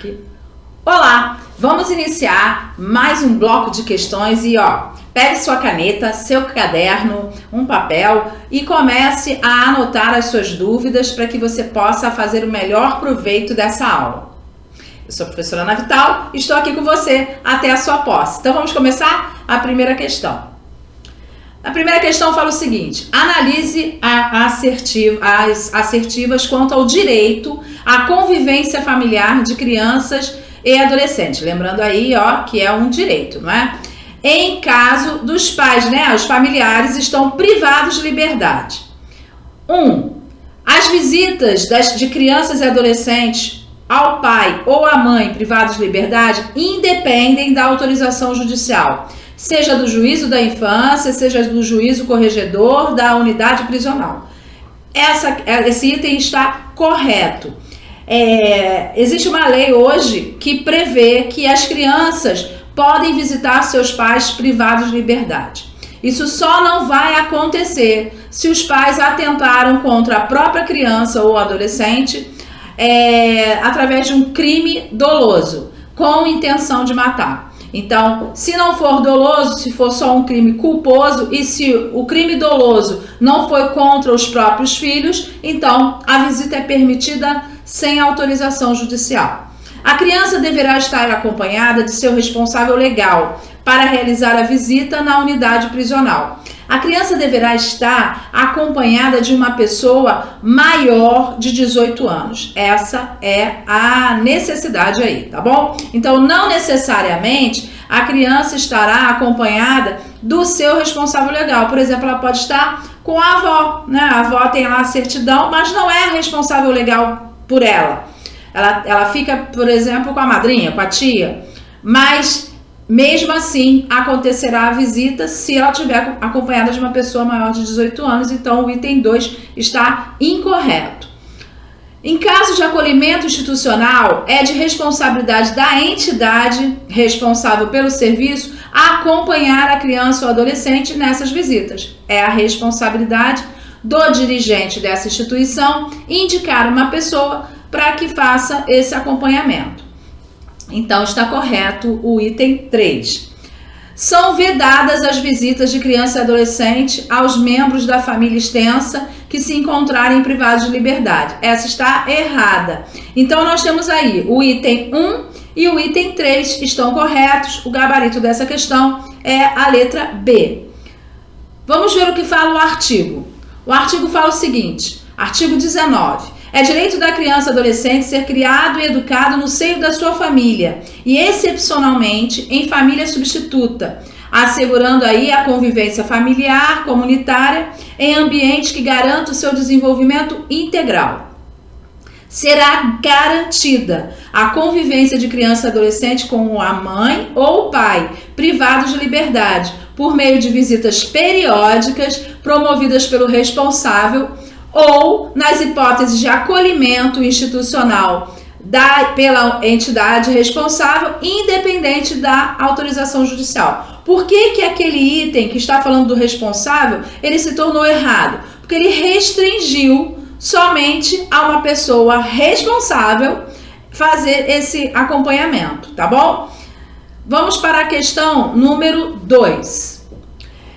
Marque. Olá, vamos iniciar mais um bloco de questões e pegue sua caneta, seu caderno, um papel e comece a anotar as suas dúvidas para que você possa fazer o melhor proveito dessa aula. Eu sou a professora Ana Vital e estou aqui com você até a sua posse. Então vamos começar a primeira questão. A primeira questão fala o seguinte: analise as assertivas quanto ao direito à convivência familiar de crianças e adolescentes. Lembrando aí, que é um direito, não é? Em caso dos pais, os familiares estão privados de liberdade. 1. As visitas de crianças e adolescentes ao pai ou à mãe privados de liberdade independem da autorização judicial, seja do juízo da infância, seja do juízo corregedor da unidade prisional. Esse item está correto. Existe uma lei hoje que prevê que as crianças podem visitar seus pais privados de liberdade. Isso só não vai acontecer se os pais atentaram contra a própria criança ou adolescente através de um crime doloso, com intenção de matar. Então, se não for doloso, se for só um crime culposo e se o crime doloso não foi contra os próprios filhos, então a visita é permitida sem autorização judicial. A criança deverá estar acompanhada de seu responsável legal para realizar a visita na unidade prisional. A criança deverá estar acompanhada de uma pessoa maior de 18 anos. Essa é a necessidade aí, tá bom? Então, não necessariamente a criança estará acompanhada do seu responsável legal. Por exemplo, ela pode estar com a avó, A avó tem lá a certidão, mas não é a responsável legal por ela. Ela fica, por exemplo, com a madrinha, com a tia, mas mesmo assim acontecerá a visita se ela estiver acompanhada de uma pessoa maior de 18 anos, então o item 2 está incorreto. Em caso de acolhimento institucional, é de responsabilidade da entidade responsável pelo serviço acompanhar a criança ou adolescente nessas visitas. É a responsabilidade do dirigente dessa instituição indicar uma pessoa para que faça esse acompanhamento. Então, está correto o item 3. São vedadas as visitas de criança e adolescente aos membros da família extensa que se encontrarem privados de liberdade. Essa está errada. Então, nós temos aí o item 1 e o item 3 estão corretos. O gabarito dessa questão é a letra B. Vamos ver o que fala o artigo. O artigo fala o seguinte, artigo 19. É direito da criança e adolescente ser criado e educado no seio da sua família e, excepcionalmente, em família substituta, assegurando aí a convivência familiar, comunitária, em ambiente que garanta o seu desenvolvimento integral. Será garantida a convivência de criança e adolescente com a mãe ou o pai, privados de liberdade, por meio de visitas periódicas promovidas pelo responsável ou nas hipóteses de acolhimento institucional pela entidade responsável, independente da autorização judicial. Por que aquele item que está falando do responsável, ele se tornou errado? Porque ele restringiu somente a uma pessoa responsável fazer esse acompanhamento, tá bom? Vamos para a questão número 2.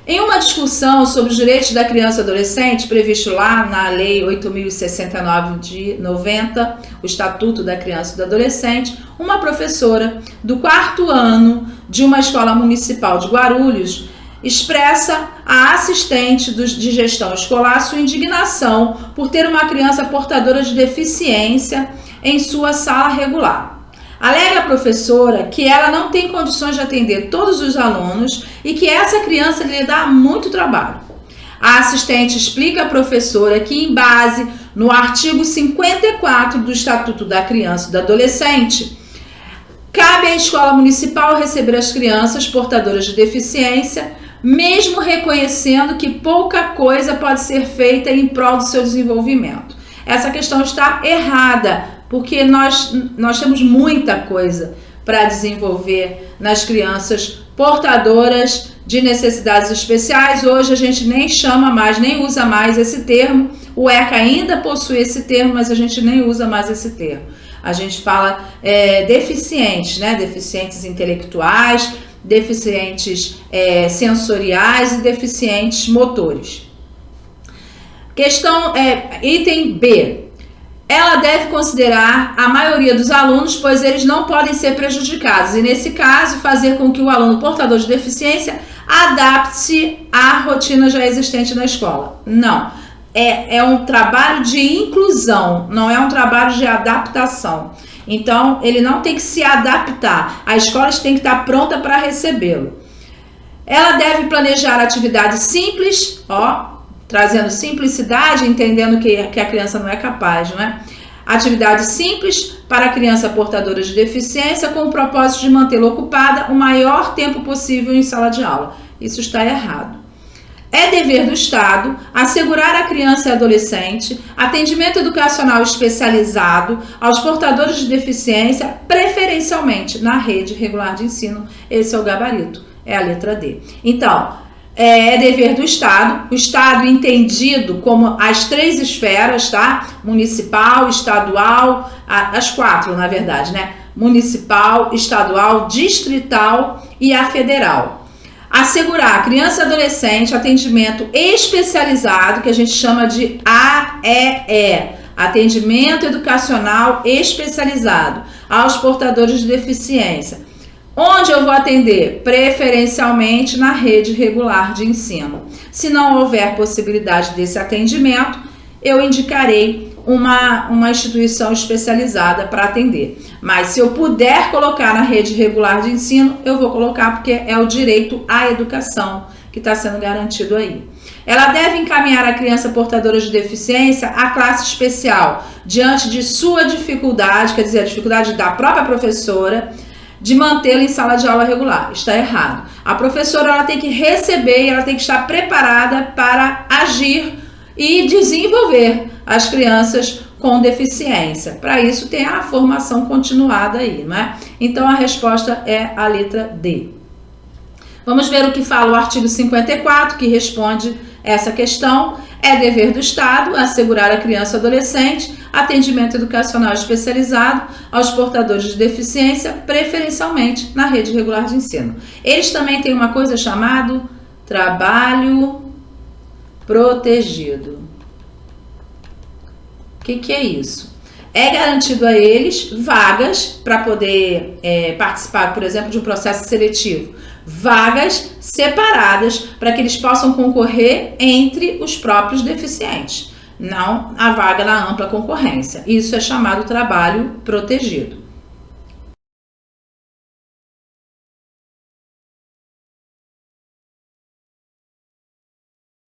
Em uma discussão sobre os direitos da criança e adolescente, previsto lá na Lei 8.069 de 90, o Estatuto da Criança e do Adolescente, uma professora do 4º ano de uma escola municipal de Guarulhos expressa à assistente de gestão escolar sua indignação por ter uma criança portadora de deficiência em sua sala regular. Alega a professora que ela não tem condições de atender todos os alunos e que essa criança lhe dá muito trabalho. A assistente explica à professora que, em base no artigo 54 do Estatuto da Criança e do Adolescente, cabe à escola municipal receber as crianças portadoras de deficiência, mesmo reconhecendo que pouca coisa pode ser feita em prol do seu desenvolvimento. Essa questão está errada, porque nós temos muita coisa para desenvolver nas crianças portadoras de necessidades especiais. Hoje a gente nem chama mais, nem usa mais esse termo. O ECA ainda possui esse termo, mas a gente nem usa mais esse termo. a gente fala deficientes, né? Deficientes intelectuais, deficientes sensoriais e deficientes motores. Questão item B. Ela deve considerar a maioria dos alunos, pois eles não podem ser prejudicados. E nesse caso, fazer com que o aluno portador de deficiência adapte-se à rotina já existente na escola. Não. É um trabalho de inclusão, não é um trabalho de adaptação. Então, ele não tem que se adaptar. A escola tem que estar pronta para recebê-lo. Ela deve planejar atividades simples, trazendo simplicidade, entendendo que a criança não é capaz, não é? Atividades simples para a criança portadora de deficiência com o propósito de mantê-la ocupada o maior tempo possível em sala de aula. Isso está errado. É dever do Estado assegurar à criança e adolescente atendimento educacional especializado aos portadores de deficiência, preferencialmente na rede regular de ensino. Esse é o gabarito, é a letra D. Então, é dever do Estado, o Estado entendido como as 3 esferas, tá? Municipal, estadual, as 4, na verdade, né? Municipal, estadual, distrital e a federal. Assegurar a criança e adolescente atendimento especializado, que a gente chama de AEE, atendimento educacional especializado aos portadores de deficiência. Onde eu vou atender? Preferencialmente na rede regular de ensino. Se não houver possibilidade desse atendimento, eu indicarei uma instituição especializada para atender. Mas se eu puder colocar na rede regular de ensino, eu vou colocar porque é o direito à educação que está sendo garantido aí. Ela deve encaminhar a criança portadora de deficiência à classe especial, diante de sua dificuldade, quer dizer, a dificuldade da própria professora, de mantê-la em sala de aula regular. Está errado. A professora ela tem que receber, ela tem que estar preparada para agir e desenvolver as crianças com deficiência. Para isso tem a formação continuada aí, não é? Então a resposta é a letra D. Vamos ver o que fala o artigo 54, que responde essa questão. É dever do Estado assegurar à criança e adolescente atendimento educacional especializado aos portadores de deficiência, preferencialmente na rede regular de ensino. Eles também têm uma coisa chamada trabalho protegido. O que é isso? É garantido a eles vagas para poder participar, por exemplo, de um processo seletivo. Vagas separadas para que eles possam concorrer entre os próprios deficientes, não a vaga na ampla concorrência. Isso é chamado trabalho protegido.